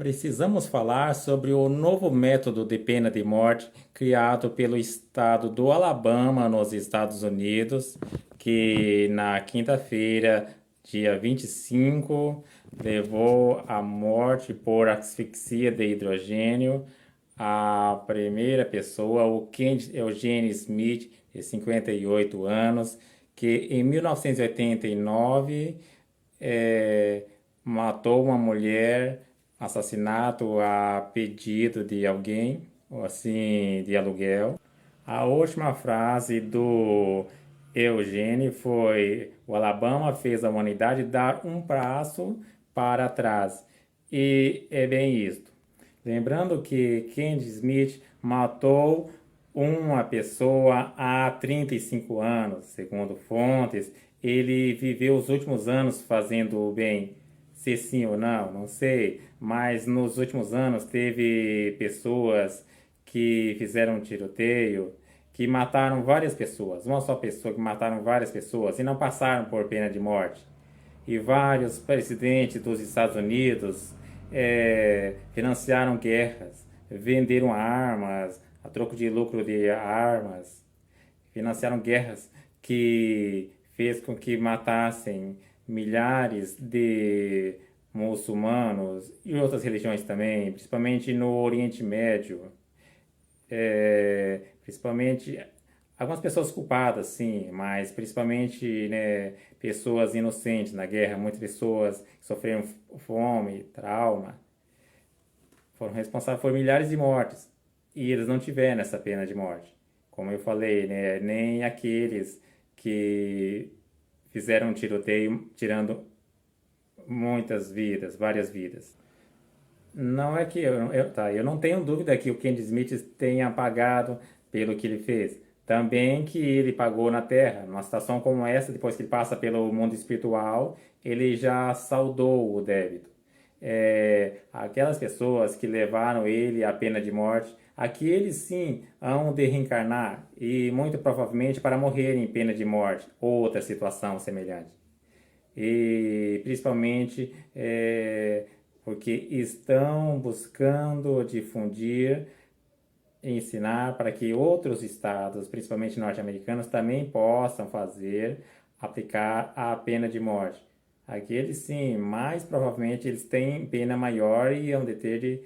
Precisamos falar sobre o novo método de pena de morte criado pelo estado do Alabama, nos Estados Unidos, que na quinta-feira, dia 25, levou à morte por asfixia de hidrogênio a primeira pessoa, o Kenneth Eugene Smith, de 58 anos, que em 1989 matou uma mulher, assassinato a pedido de alguém, ou assim, de aluguel. A última frase do Eugênio foi: o Alabama fez a humanidade dar um passo para trás. E é bem isto. Lembrando que Kennedy Smith matou uma pessoa há 35 anos, segundo fontes. Ele viveu os últimos anos fazendo o bem. Se sim ou não, não sei. Mas nos últimos anos teve pessoas que fizeram um tiroteio, que mataram várias pessoas. Uma só pessoa que mataram várias pessoas e não passaram por pena de morte. E vários presidentes dos Estados Unidos financiaram guerras, venderam armas, a troco de lucro de armas, financiaram guerras que fez com que matassem milhares de muçulmanos e outras religiões também, principalmente no Oriente Médio, principalmente algumas pessoas culpadas, sim, mas principalmente, né, pessoas inocentes na guerra, muitas pessoas que sofreram fome, trauma, foram responsáveis por milhares de mortes e eles não tiveram essa pena de morte. Como eu falei, né, nem aqueles que fizeram um tiroteio tirando muitas vidas, várias vidas. Não é que eu não tenho dúvida que o Kennedy Smith tenha pagado pelo que ele fez. Também que ele pagou na Terra. Numa situação como essa, depois que ele passa pelo mundo espiritual, ele já saldou o débito. Aquelas pessoas que levaram ele à pena de morte, aqueles sim hão de reencarnar e muito provavelmente para morrer em pena de morte, outra situação semelhante. E principalmente porque estão buscando difundir e ensinar para que outros estados, principalmente norte-americanos, também possam aplicar a pena de morte. Aqueles sim, mais provavelmente eles têm pena maior e hão de ter de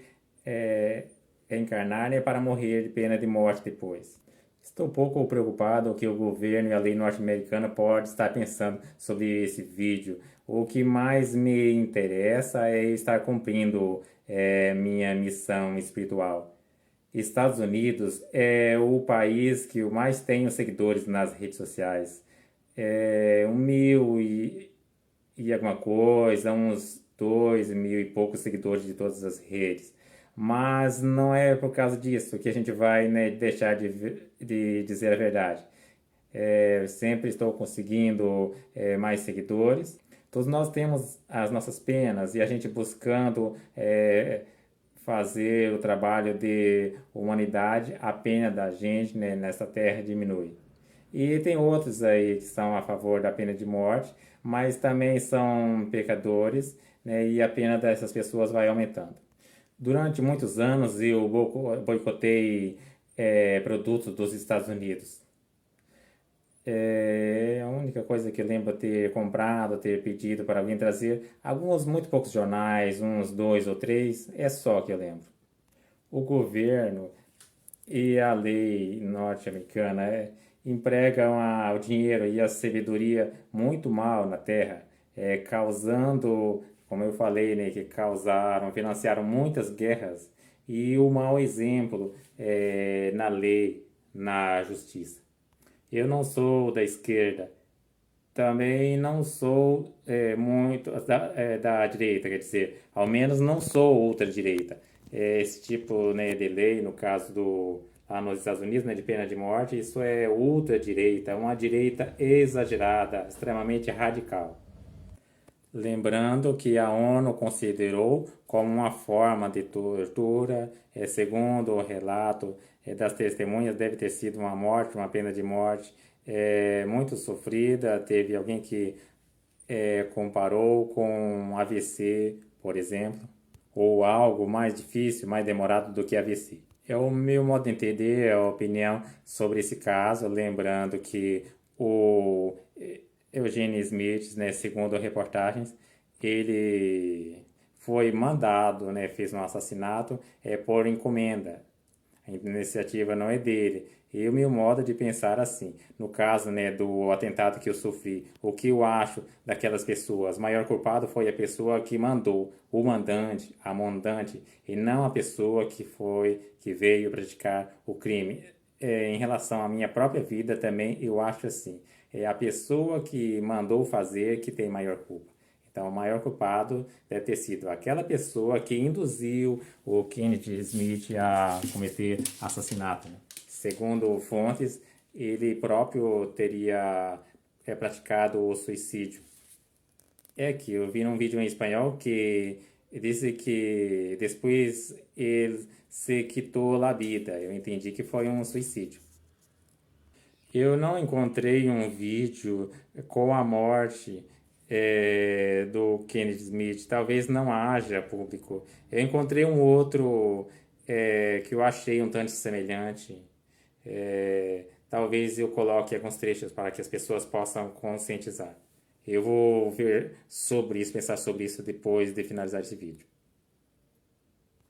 reencarnar, né, para morrer de pena de morte depois. Estou um pouco preocupado com o que o governo e a lei norte-americana pode estar pensando sobre esse vídeo. O que mais me interessa é estar cumprindo minha missão espiritual. Estados Unidos é o país que eu mais tenho seguidores nas redes sociais. 1.000 e alguma coisa, uns 2.000 e poucos seguidores de todas as redes. Mas não é por causa disso que a gente vai, né, deixar de dizer a verdade. Sempre estou conseguindo mais seguidores. Todos nós temos as nossas penas e a gente buscando fazer o trabalho de humanidade, a pena da gente, né, nessa terra diminui. E tem outros aí que são a favor da pena de morte, mas também são pecadores, né, e a pena dessas pessoas vai aumentando. Durante muitos anos eu boicotei produtos dos Estados Unidos. A única coisa que eu lembro ter comprado, ter pedido para alguém trazer, alguns muito poucos jornais, uns dois ou três, é só que eu lembro. O governo e a lei norte-americana empregam o dinheiro e a sabedoria muito mal na terra, causando, como eu falei, né, que causaram, financiaram muitas guerras e o mau exemplo na lei, na justiça. Eu não sou da esquerda, também não sou muito da direita, quer dizer, ao menos não sou ultradireita. Esse tipo, né, de lei, no caso lá nos Estados Unidos, né, de pena de morte, isso é ultradireita, uma direita exagerada, extremamente radical. Lembrando que a ONU considerou como uma forma de tortura, segundo o relato das testemunhas, deve ter sido uma morte, uma pena de morte muito sofrida. Teve alguém que comparou com um AVC, por exemplo. ou algo mais difícil, mais demorado do que AVC. É o meu modo de entender, a opinião sobre esse caso, lembrando que o Eugene Smith, né, segundo reportagens, ele foi mandado, né, fez um assassinato por encomenda. A iniciativa não é dele. E o meu modo de pensar assim, no caso, né, do atentado que eu sofri, o que eu acho daquelas pessoas, o maior culpado foi a pessoa que mandou, o mandante, a mandante, e não a pessoa que veio praticar o crime. Em relação à minha própria vida também, eu acho assim, é a pessoa que mandou fazer que tem maior culpa. Então, o maior culpado deve ter sido aquela pessoa que induziu o Kennedy Smith a cometer assassinato, né? Segundo fontes, ele próprio teria praticado o suicídio. É que eu vi num vídeo em espanhol que disse que depois ele se quitou a vida. Eu entendi que foi um suicídio. Eu não encontrei um vídeo com a morte do Kennedy Smith. Talvez não haja público. Eu encontrei um outro que eu achei um tanto semelhante. Talvez eu coloque alguns trechos para que as pessoas possam conscientizar. Eu vou ver sobre isso, pensar sobre isso depois de finalizar esse vídeo.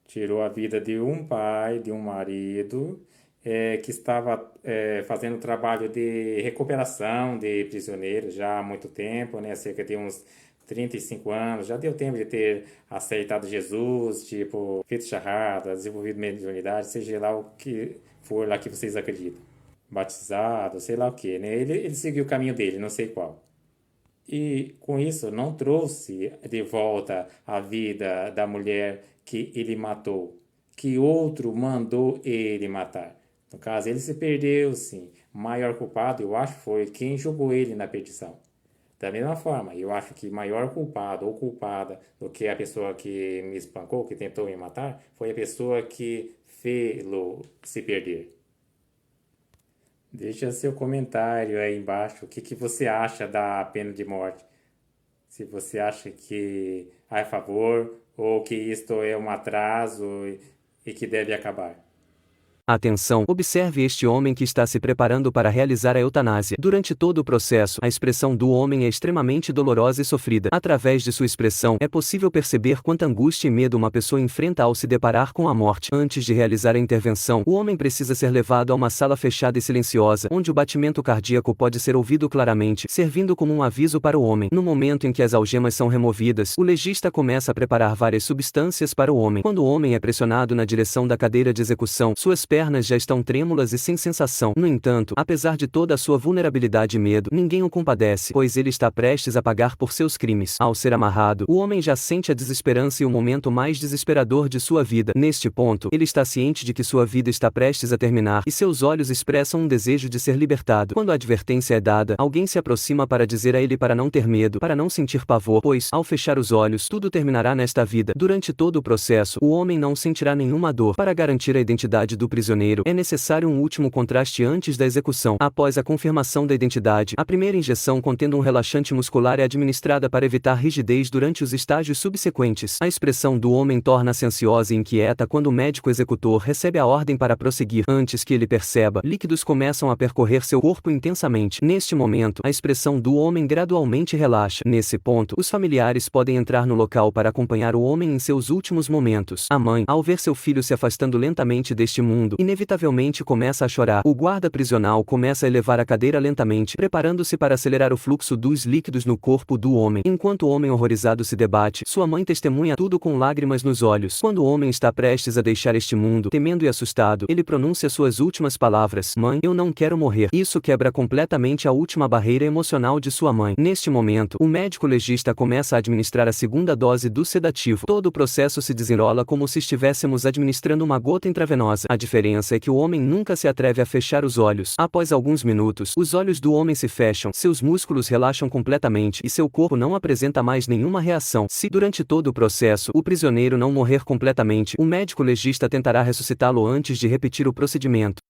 Tirou a vida de um pai, de um marido, que estava fazendo trabalho de recuperação de prisioneiros já há muito tempo, né? Cerca de uns 35 anos. Já deu tempo de ter aceitado Jesus, tipo, feito charrada, desenvolvido mediunidade, seja lá o que for lá que vocês acreditam. Batizado, sei lá o que, né? Ele seguiu o caminho dele, não sei qual. E com isso não trouxe de volta a vida da mulher que ele matou, que outro mandou ele matar. No caso, ele se perdeu, sim. O maior culpado, eu acho, foi quem jogou ele na perdição. Da mesma forma, eu acho que maior culpado ou culpada do que a pessoa que me espancou, que tentou me matar, foi a pessoa que fez-lo se perder. Deixa seu comentário aí embaixo. O que você acha da pena de morte? Se você acha que é a favor ou que isto é um atraso e que deve acabar. Atenção, observe este homem que está se preparando para realizar a eutanásia. Durante todo o processo, a expressão do homem é extremamente dolorosa e sofrida. Através de sua expressão, é possível perceber quanta angústia e medo uma pessoa enfrenta ao se deparar com a morte. Antes de realizar a intervenção, o homem precisa ser levado a uma sala fechada e silenciosa, onde o batimento cardíaco pode ser ouvido claramente, servindo como um aviso para o homem. No momento em que as algemas são removidas, o legista começa a preparar várias substâncias para o homem. Quando o homem é pressionado na direção da cadeira de execução, suas pernas já estão trêmulas e sem sensação. No entanto, apesar de toda a sua vulnerabilidade e medo, ninguém o compadece, pois ele está prestes a pagar por seus crimes. Ao ser amarrado, o homem já sente a desesperança e o momento mais desesperador de sua vida. Neste ponto, ele está ciente de que sua vida está prestes a terminar e seus olhos expressam um desejo de ser libertado. Quando a advertência é dada, alguém se aproxima para dizer a ele para não ter medo, para não sentir pavor, pois, ao fechar os olhos, tudo terminará nesta vida. Durante todo o processo, o homem não sentirá nenhuma dor. Para garantir a identidade do prisioneiro, é necessário um último contraste antes da execução. Após a confirmação da identidade, a primeira injeção contendo um relaxante muscular é administrada para evitar rigidez durante os estágios subsequentes. A expressão do homem torna-se ansiosa e inquieta quando o médico executor recebe a ordem para prosseguir. Antes que ele perceba, líquidos começam a percorrer seu corpo intensamente. Neste momento, a expressão do homem gradualmente relaxa. Nesse ponto, os familiares podem entrar no local para acompanhar o homem em seus últimos momentos. A mãe, ao ver seu filho se afastando lentamente deste mundo, inevitavelmente começa a chorar. O guarda prisional começa a elevar a cadeira lentamente, preparando-se para acelerar o fluxo dos líquidos no corpo do homem. Enquanto o homem horrorizado se debate, sua mãe testemunha tudo com lágrimas nos olhos. Quando o homem está prestes a deixar este mundo, temendo e assustado, ele pronuncia suas últimas palavras: "Mãe, eu não quero morrer." Isso quebra completamente a última barreira emocional de sua mãe. Neste momento, o médico legista começa a administrar a segunda dose do sedativo. Todo o processo se desenrola como se estivéssemos administrando uma gota intravenosa. A diferença é que o homem nunca se atreve a fechar os olhos. Após alguns minutos, os olhos do homem se fecham, seus músculos relaxam completamente e seu corpo não apresenta mais nenhuma reação. Se, durante todo o processo, o prisioneiro não morrer completamente, o médico legista tentará ressuscitá-lo antes de repetir o procedimento.